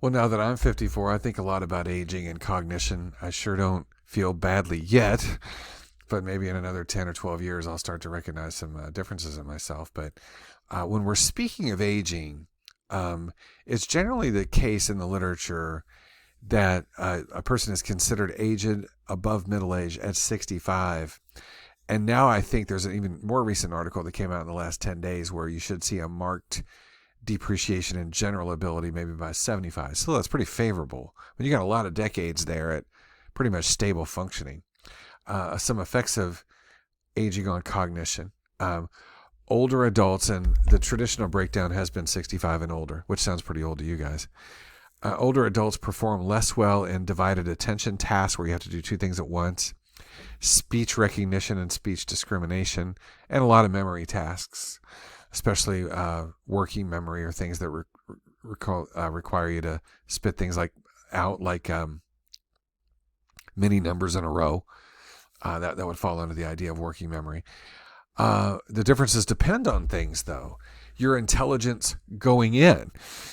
Well, now that I'm 54, I think a lot about aging and cognition. I sure don't feel badly yet, but maybe in another 10 or 12 years, I'll start to recognize some differences in myself. But when we're speaking of aging, um, it's generally the case in the literature that a person is considered aged above middle age at 65. And now I think there's an even more recent article that came out in the last 10 days where you should see a marked depreciation in general ability maybe by 75. So that's pretty favorable. When you got a lot of decades there at pretty much stable functioning. Some effects of aging on cognition. Older adults, and the traditional breakdown has been 65 and older, which sounds pretty old to you guys. Older adults perform less well in divided attention tasks where you have to do two things at once, speech recognition and speech discrimination, and a lot of memory tasks, especially working memory or things that require you to spit things like many numbers in a row. That would fall under the idea of working memory. The differences depend on things, though. Your intelligence going in.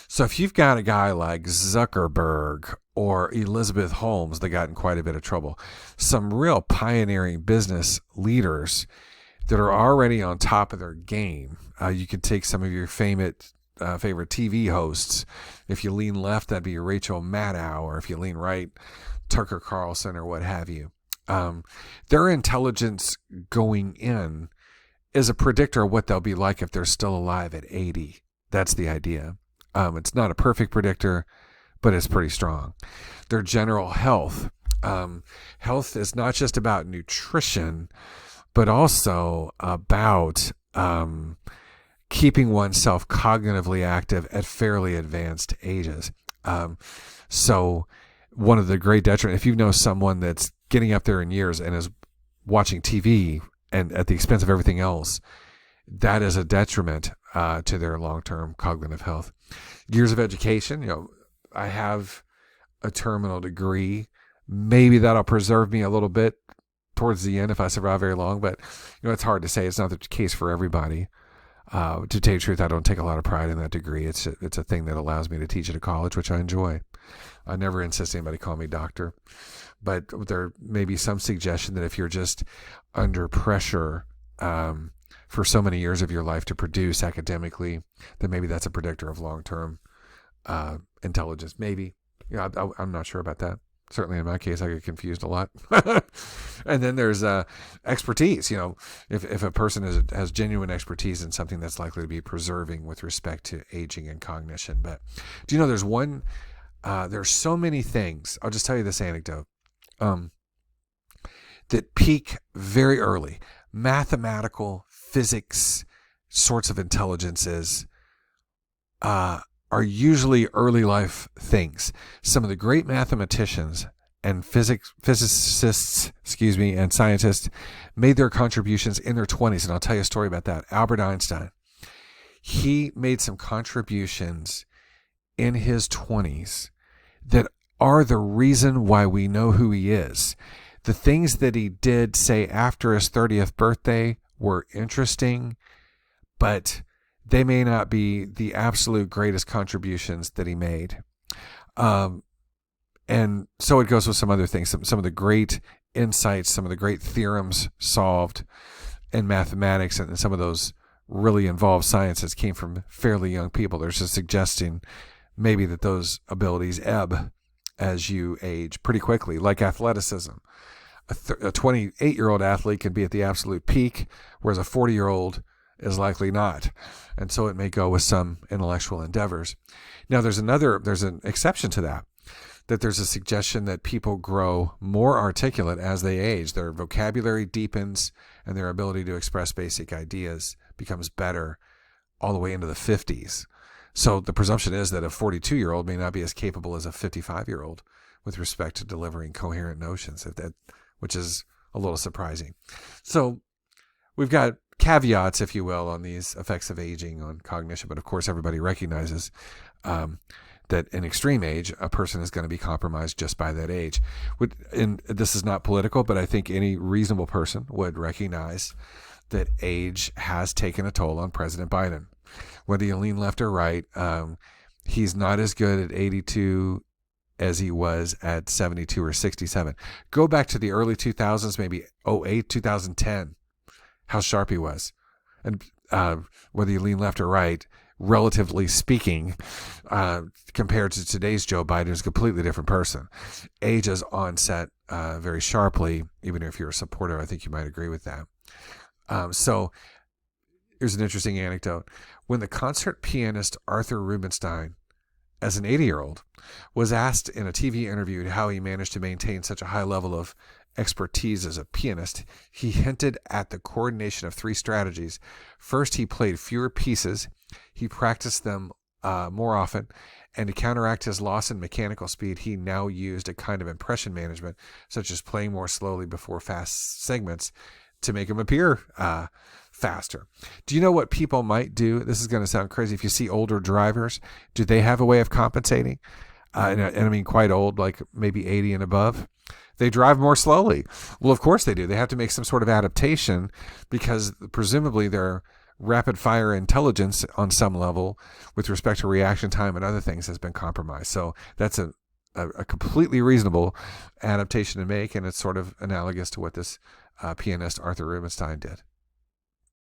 So if you've got a guy like Zuckerberg or Elizabeth Holmes that got in quite a bit of trouble, some real pioneering business leaders that are already on top of their game. You could take some of your favorite TV hosts. If you lean left, that'd be Rachel Maddow, or if you lean right, Tucker Carlson, or what have you. Their intelligence going in is a predictor of what they'll be like if they're still alive at 80. That's the idea. It's not a perfect predictor, but it's pretty strong. Their general health. Health is not just about nutrition, but also about keeping oneself cognitively active at fairly advanced ages. So one of the great detriments, if you know someone that's getting up there in years and is watching TV and at the expense of everything else, that is a detriment to their long-term cognitive health. Years of education, I have a terminal degree. Maybe that'll preserve me a little bit towards the end if I survive very long, but it's hard to say. It's not the case for everybody. To tell you the truth, I don't take a lot of pride in that degree. It's a thing that allows me to teach at a college, which I enjoy. I never insist anybody call me doctor, but there may be some suggestion that if you're just under pressure for so many years of your life to produce academically, then maybe that's a predictor of long-term intelligence. Maybe. I'm not sure about that. Certainly in my case, I get confused a lot. And then there's expertise. If a person has genuine expertise in something, that's likely to be preserving with respect to aging and cognition. But do you know there's so many things. I'll just tell you this anecdote that peak very early. Mathematical, physics sorts of intelligences are usually early life things. Some of the great mathematicians and physicists, and scientists made their contributions in their 20s. And I'll tell you a story about that. Albert Einstein, he made some contributions in his 20s that are the reason why we know who he is. The things that he did, say, after his 30th birthday were interesting, but they may not be the absolute greatest contributions that he made. And so it goes with some other things, some of the great insights, some of the great theorems solved in mathematics, and some of those really involved sciences came from fairly young people. There's a suggesting maybe that those abilities ebb as you age pretty quickly, like athleticism. A 28-year-old athlete can be at the absolute peak, whereas a 40-year-old is likely not. And so it may go with some intellectual endeavors. Now there's an exception to that there's a suggestion that people grow more articulate as they age. Their vocabulary deepens and their ability to express basic ideas becomes better all the way into the 50s. So the presumption is that a 42-year-old may not be as capable as a 55-year-old with respect to delivering coherent notions, which is a little surprising. So we've got caveats, if you will, on these effects of aging on cognition. But of course, everybody recognizes that in extreme age, a person is going to be compromised just by that age. And this is not political, but I think any reasonable person would recognize that age has taken a toll on President Biden. Whether you lean left or right, He's not as good at 82 as he was at 72 or 67. Go back to the early 2000s, maybe 08, 2010, how sharp he was. And whether you lean left or right, relatively speaking, compared to today's Joe Biden, who's a completely different person. Age is onset very sharply. Even if you're a supporter, I think you might agree with that. So here's an interesting anecdote. When the concert pianist Arthur Rubinstein, as an 80-year-old, was asked in a TV interview how he managed to maintain such a high level of expertise as a pianist, he hinted at the coordination of 3 strategies. First, he played fewer pieces. He practiced them more often. And to counteract his loss in mechanical speed, he now used a kind of impression management, such as playing more slowly before fast segments to make them appear faster. Do you know what people might do? This is going to sound crazy. If you see older drivers, do they have a way of compensating? And I mean quite old, like maybe 80 and above. They drive more slowly. Well, of course they do. They have to make some sort of adaptation because presumably their rapid fire intelligence on some level with respect to reaction time and other things has been compromised. So that's a completely reasonable adaptation to make, and it's sort of analogous to what this pianist Arthur Rubinstein did.